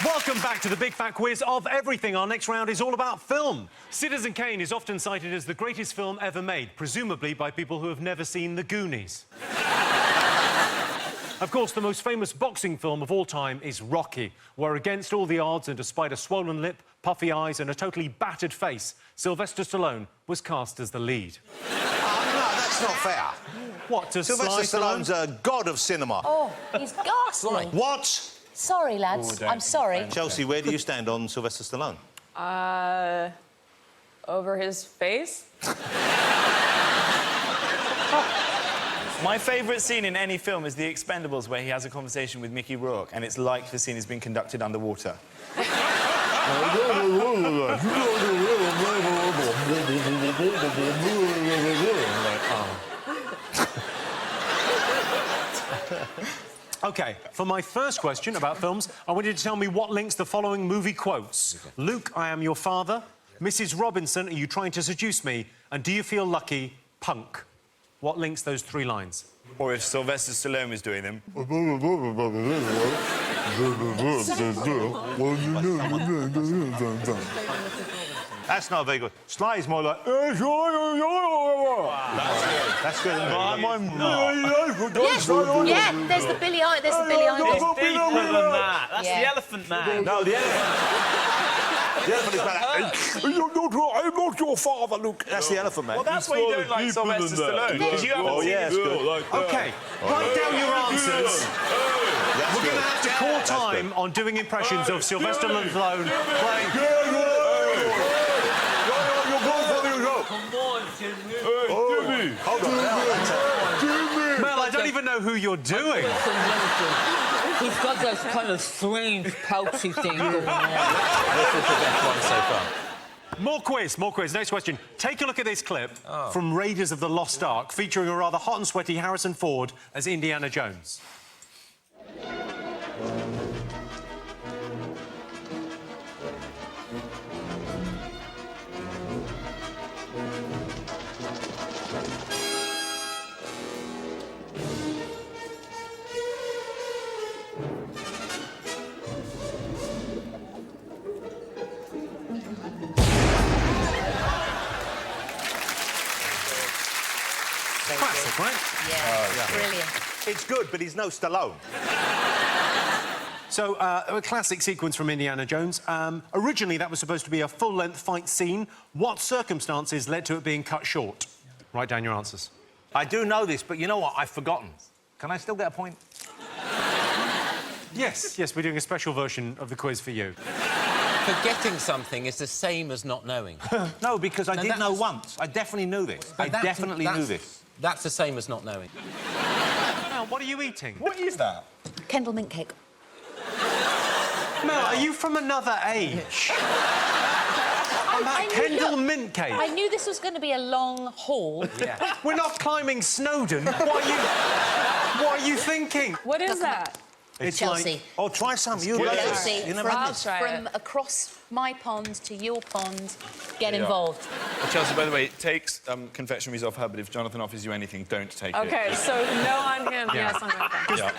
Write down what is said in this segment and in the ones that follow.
Welcome back to the Big Fat Quiz of everything. Our next round is all about film. Citizen Kane is often cited as the greatest film ever made, presumably by people who have never seen The Goonies. Of course, the most famous boxing film of all time is Rocky, where against all the odds and despite a swollen lip, puffy eyes and a totally battered face, Sylvester Stallone was cast as the lead. No, that's not fair. What, to Sylvester Stallone's a god of cinema. Oh, he's ghastly. What? Sorry, lads. I'm sorry. Chelsea, where do you stand on Sylvester Stallone? Over his face? My favourite scene in any film is The Expendables, where he has a conversation with Mickey Rourke, and it's like the scene has been conducted underwater. OK, for my first question about films, I want you to tell me what links the following movie quotes. Okay. Luke, I am your father. Mrs. Robinson, are you trying to seduce me? And do you feel lucky? Punk. What links those three lines? Or if Sylvester Stallone was doing them. That's not very good. Sly is more like... That's good. Yes, yeah, there's the Billy Eye, there's the Billy Eye. It's deeper than that. That's the Elephant Man. No, the elephant. The elephant is like... I'm not your father, Luke. That's the elephant man. Well, that's why you don't like Sylvester Stallone. Because you haven't seen his good. OK, write down your answers. We're going to have to call time on doing impressions of Sylvester Stallone playing... Come on, Jimmy. Jimmy! Hold on. Jimmy! Mel, I don't even know who you're doing. He's got this kind of strange, pouchy thing going on. This is the best one so far. More quiz, more quiz. Next question. Take a look at this clip from Raiders of the Lost Ark, featuring a rather hot and sweaty Harrison Ford as Indiana Jones. Classic, right? Yeah, brilliant. It's good, but he's no Stallone. So, a classic sequence from Indiana Jones. Originally, that was supposed to be a full-length fight scene. What circumstances led to it being cut short? Write down your answers. I do know this, but you know what? I've forgotten. Can I still get a point? Yes, we're doing a special version of the quiz for you. Forgetting something is the same as not knowing. No, because I did know once. I definitely knew this. I definitely knew this. That's the same as not knowing. Mel, what are you eating? What is that? Kendall mint cake. Mel, are you from another age? Kendall mint cake. I knew this was going to be a long haul. Yeah. We're not climbing Snowdon. What are you thinking? What is that? It's Chelsea. like... Oh, try some. You love this. Chelsea, You never had this. from across my pond to your pond, get involved. Well, Chelsea, by the way, take confectionaries off her, but if Jonathan offers you anything, don't take it. Okay, so no on him, yes on my phone. Yeah.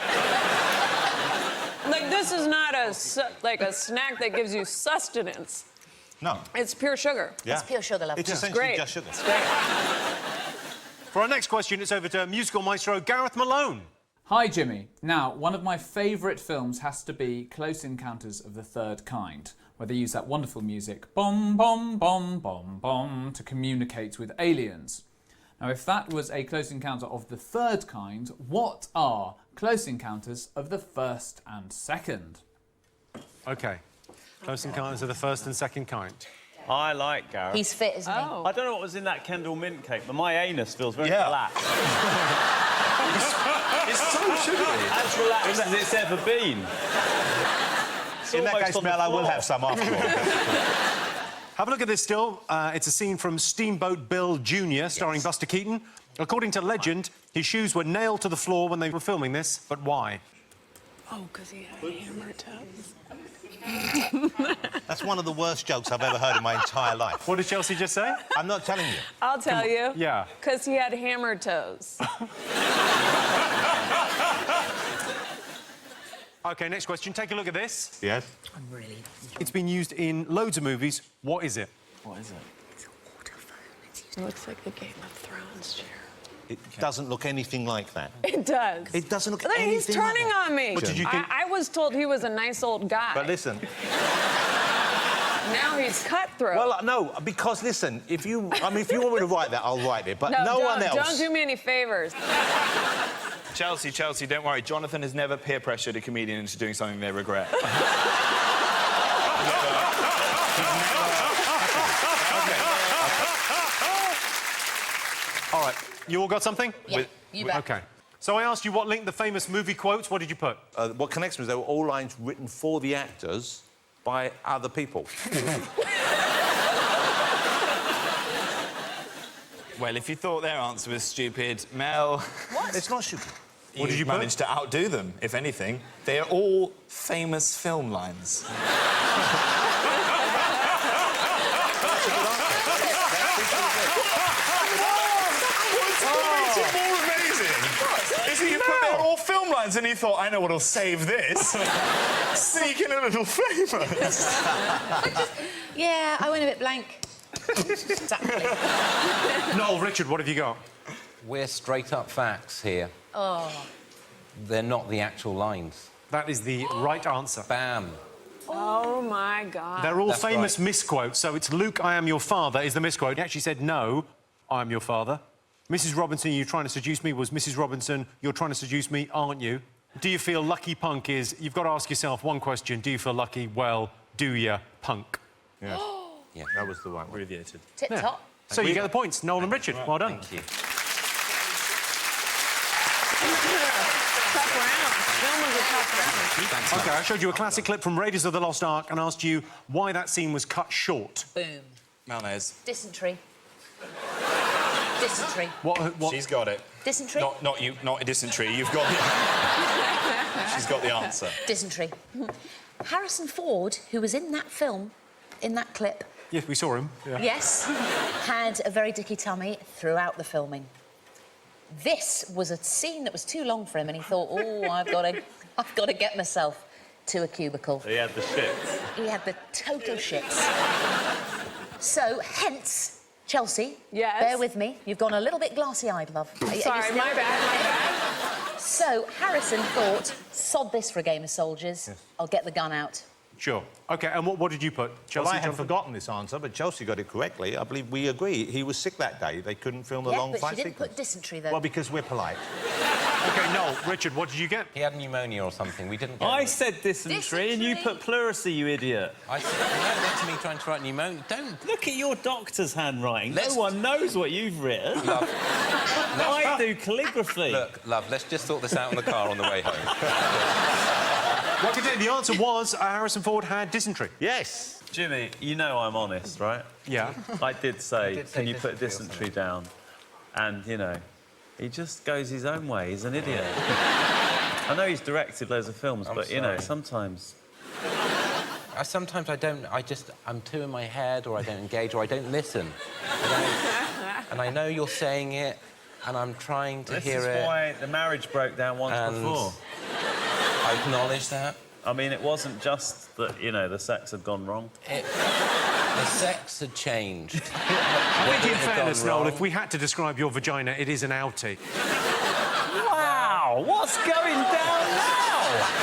Like, this is not a snack that gives you sustenance. No. It's pure sugar. Yeah. It's pure sugar, love. It's It's essentially great. just sugar. It's great. For our next question, it's over to musical maestro Gareth Malone. Hi, Jimmy. Now, one of my favourite films has to be Close Encounters of the Third Kind, where they use that wonderful music, bom, bom, bom, bom, bom, to communicate with aliens. Now, if that was a Close Encounter of the Third Kind, what are Close Encounters of the First and Second? OK. Close Encounters of the First and Second Kind. I like Gareth. He's fit, isn't he? I don't know what was in that Kendall mint cake, but my anus feels very relaxed. It's so sugary. As relaxed as it's ever been. In that case, Mel, I will have some after all. Have a look at this still. It's a scene from Steamboat Bill Jr., starring Buster Keaton. According to legend, his shoes were nailed to the floor when they were filming this, but why? Oh, because he had hammer toes. That's one of the worst jokes I've ever heard in my entire life. What did Chelsea just say? I'm not telling you. I'll tell you. Yeah. Because he had hammer toes. OK, next question. Take a look at this. Yes. It's been used in loads of movies. What is it? What is it? It looks like the Game of Thrones chair. It doesn't look anything like that. It does. It doesn't look Look, anything he's turning like that. on me. What did you think? I was told he was a nice old guy. But listen, Now he's cutthroat. well, no, because listen, if you want me to write that, I'll write it, but no one else. Don't do me any favors. Chelsea, don't worry. Jonathan has never peer pressured a comedian into doing something they regret. All right. You all got something? Yeah, you bet. OK. So I asked you what linked the famous movie quotes. What did you put? What connects me is they were all lines written for the actors by other people. Well, if you thought their answer was stupid, Mel... It's not stupid. What did you put? managed to outdo them, if anything. They are all famous film lines. What's more amazing is that you put they're all film lines and you thought, I know what'll save this. Sneaking a little famous. Yeah, I went a bit blank. Exactly. Noel, Richard, what have you got? We're straight-up facts here. Oh. They're not the actual lines. That is the right answer. Bam. Oh, my God. They're all That's famous right. misquotes. So it's Luke, I am your father is the misquote. He actually said, no, I am your father. Mrs. Robinson, you're trying to seduce me was Mrs. Robinson, you're trying to seduce me, aren't you? Do you feel lucky punk is, you've got to ask yourself one question, do you feel lucky? Well, do you, punk? Yeah. Yeah. That was the right one. Abbreviated. Tip top. So you get the points, Noel and Richard. Well done. Thank you. Tough round. Film was a tough round. OK, I showed you a classic clip from Raiders of the Lost Ark and asked you why that scene was cut short. Boom. Malnez. Dysentery. Dysentery. What? She's got it. Dysentery. Not you, not a dysentery. You've got the... She's got the answer. Dysentery. Harrison Ford, who was in that film, in that clip, Yes, we saw him. Yeah. yes, had a very dicky tummy throughout the filming. This was a scene that was too long for him, and he thought, oh, I've got to get myself to a cubicle. He had the shits. He had the total shits. So, hence, Chelsea, Yes? bear with me. You've gone a little bit glassy-eyed, love. Are you Sorry, still- my bad. So, Harrison thought, sod this for a game of soldiers. I'll get the gun out. Sure. OK, and what did you put? Chelsea, Well, I had Jonathan? forgotten this answer, but Chelsea got it correctly. I believe we agree. He was sick that day. They couldn't film the Yeah, long but fight she didn't sequence. put dysentery, though. Well, because we're polite. OK, Noel, Richard, what did you get? He had pneumonia or something. We didn't get I it. said dysentery and you Dysentery? put pluricity, you idiot. I said, no, that's me trying to write pneumonia. Don't. Look at your doctor's handwriting. Let's- No one knows what you've written. Love. I do calligraphy. Look, love, let's just sort this out in the car on the way home. What did it? The answer was Harrison Ford had dysentery. Yes. Jimmy, you know I'm honest, right? Yeah. I did say, did say can you put dysentery or dysentery down? And, you know, he just goes his own way. He's an idiot. I know he's directed loads of films, I'm but, you know, sorry. sometimes... Sometimes I don't. I'm too in my head, or I don't engage, or I don't listen. And I know you're saying it, and I'm trying to This hear is it. why the marriage broke down once And- before. I acknowledge that. I mean, it wasn't just that, you know, the sex had gone wrong. The sex had changed. I think, in fairness, Noel, if we had to describe your vagina, it is an outie. Wow! What's going down now?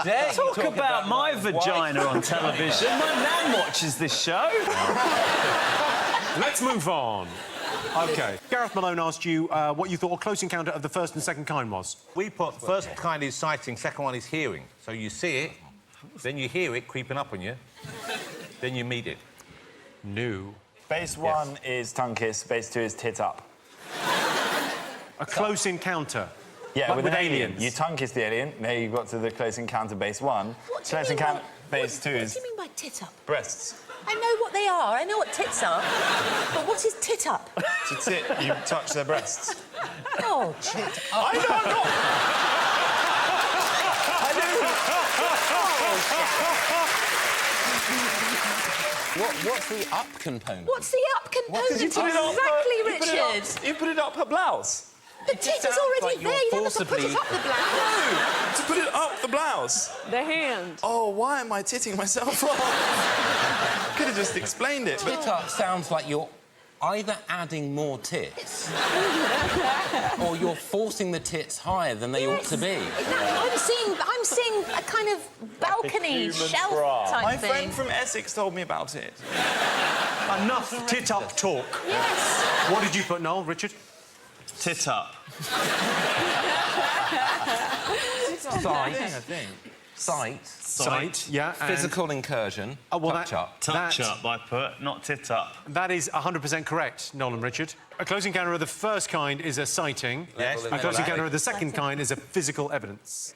Dare you Talk about my vagina on television. My nan watches this show. Let's move on. OK. Gareth Malone asked you what you thought a close encounter of the first and second kind was. We put first kind is sighting, second one is hearing. So you see it, then you hear it creeping up on you, then you meet it. No. Base 1 is tongue kiss, base 2 is tit up. A close encounter. Yeah, But with with an alien. aliens. You tongue kiss the alien, now you got to the close encounter base 1. What do you Close mean encounter by- base 2 What is do you mean by tit up? breasts. I know what they are. I know what tits are. But what is tit up? To tit, you touch their breasts. Oh, tit up. I know, I'm not. What's the up component? What's the up component? You put it up, Exactly, you put it up- Richard. You put it up her blouse. The tit is already there. You never put it up the blouse. To put it up the blouse. The hand. Oh, why am I titting myself off? Could have just explained it. Tit up sounds like you're either adding more tits or you're forcing the tits higher than they ought to be. Exactly. I'm seeing a kind of balcony shelf type My thing. friend from Essex told me about it. Enough tit-up talk. Yes. What did you put, Noel? Richard? Tit up. Sight, I think. Sight. Sight, yeah. and- Physical incursion. Oh, well, touch up. Touch up, I put, not tit up. That is 100% correct, Noel and Richard. A close encounter of the first kind is a sighting. Yes. A close encounter of the second kind is a physical evidence.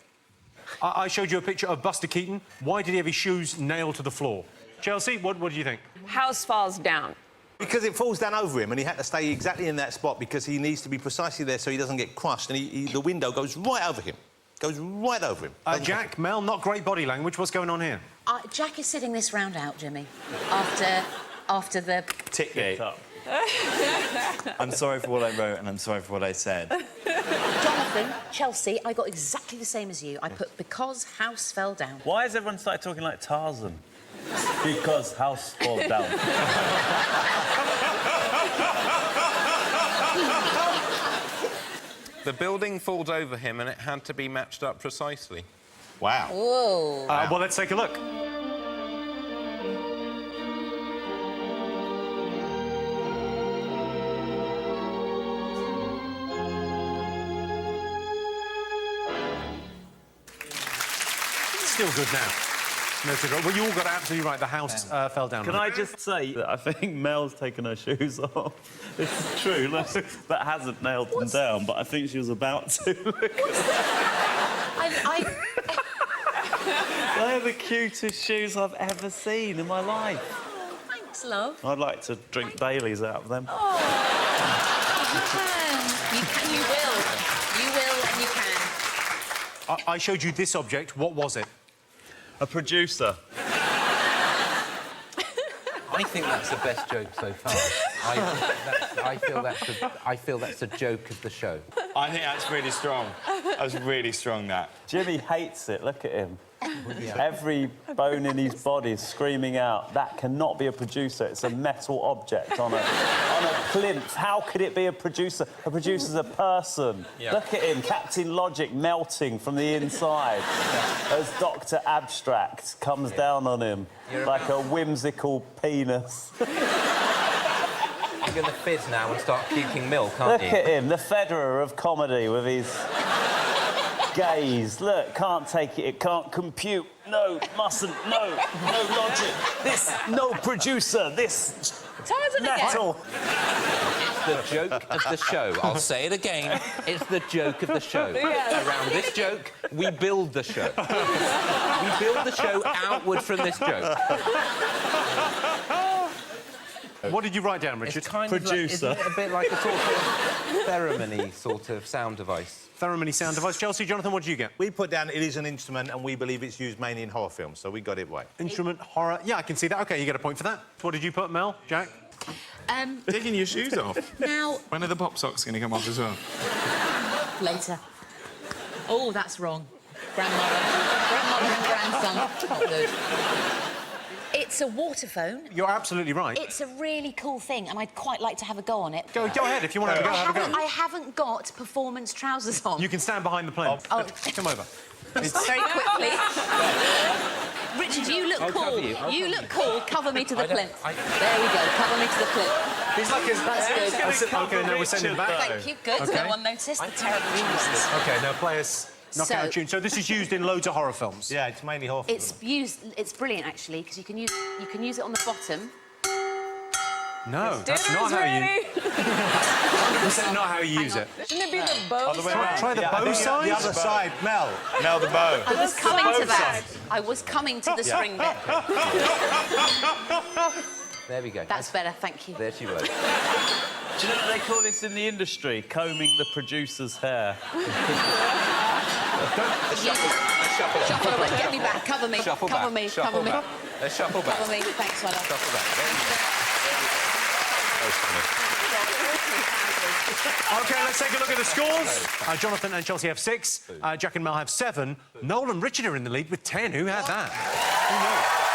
I showed you a picture of Buster Keaton. Why did he have his shoes nailed to the floor? Chelsea, what do you think? House falls down. Because it falls down over him and he had to stay exactly in that spot because he needs to be precisely there so he doesn't get crushed and the window goes right over him. Goes right over him. Jack, Mel, not great body language. What's going on here? Jack is sitting this round out, Jimmy, after the... Tit up. I'm sorry for what I wrote and I'm sorry for what I said. Jonathan, Chelsea, I got exactly the same as you. I put because house fell down. Why has everyone started talking like Tarzan? Because house falls down. The building falls over him and it had to be matched up precisely. Wow. Whoa. Well, let's take a look. Still good now. No cigarette. Well, you all got it absolutely right. The house fell down. Can I just say that I think Mel's taken her shoes off? This is true. Look, that hasn't nailed them down, but I think she was about to. They're the cutest shoes I've ever seen in my life. Oh, thanks, love. I'd like to drink Baileys out of them. Oh, you can. You will. You will and you can. I showed you this object. What was it? A producer. I think that's the best joke so far. I feel that's the joke of the show. I think that's really strong. That was really strong, that. Jimmy hates it. Look at him. Every bone in his body is screaming out, that cannot be a producer. It's a metal object on a plinth. How could it be a producer? A producer's a person. Yeah. Look at him, Captain Logic melting from the inside as Dr. Abstract comes down on him like a whimsical penis. You're going to fizz now and start puking milk, aren't Look you? at him, the Federer of comedy with his gaze. Look, can't take it, it can't compute. No, mustn't, no logic. This, no producer, this Tarzan metal. It's the joke of the show. I'll say it again. It's the joke of the show. Yes. Around this joke, we build the show. We build the show outward from this joke. What did you write down, Richard? It's kind Producer. of like, isn't it a bit like a sort of ceremony sort of sound device? Ceremony sound device. Chelsea, Jonathan, what did you get? We put down it is an instrument and we believe it's used mainly in horror films, so we got it right. Instrument, horror. Yeah, I can see that. OK, you get a point for that. What did you put, Mel? Jack? Taking your shoes off. Now, When are the pop socks going to come off as well? later. Oh, that's wrong. Grandmother and grandson. Not good. It's a Waterphone. You're absolutely right. It's a really cool thing, and I'd quite like to have a go on it. Go ahead. If you want to have a go, have a go. I haven't got performance trousers on. You can stand behind the plinth. Oh. Come over. Very quickly. Richard, you look I'll cool. cover you. I'll You look cool. Cover me to the I don't- plinth. I- There we go. Cover me to the plinth. He's like his... That's good. OK, now we're sending back. Thank you. Good. Okay. No one noticed the terrible choices. OK, now play us Knock Out a Tune. So this is used in loads of horror films. Yeah, it's mainly horror films. It's brilliant actually because you can use it on the bottom. No, that's not how you... That's not how you use it. Shouldn't it be the bow side? Try the bow side. The other side, Mel. Now the bow. I was coming to both that. sides. I was coming to the string bit. There we go. That's better, thank you. There she was. Do you know what they call this in the industry? Combing the producer's hair. Shuffle it. Shuffle away. Get me back. Cover me. Shuffle Cover back. me. Shuffle Cover me. back. Let's shuffle back. Cover me. Thanks, my love. Shuffle back. There you go. That was funny. OK, let's take a look at the scores. Jonathan and Chelsea have 6. Jack and Mel have 7. Noel and Richard are in the lead with 10. Who had that? Who knows?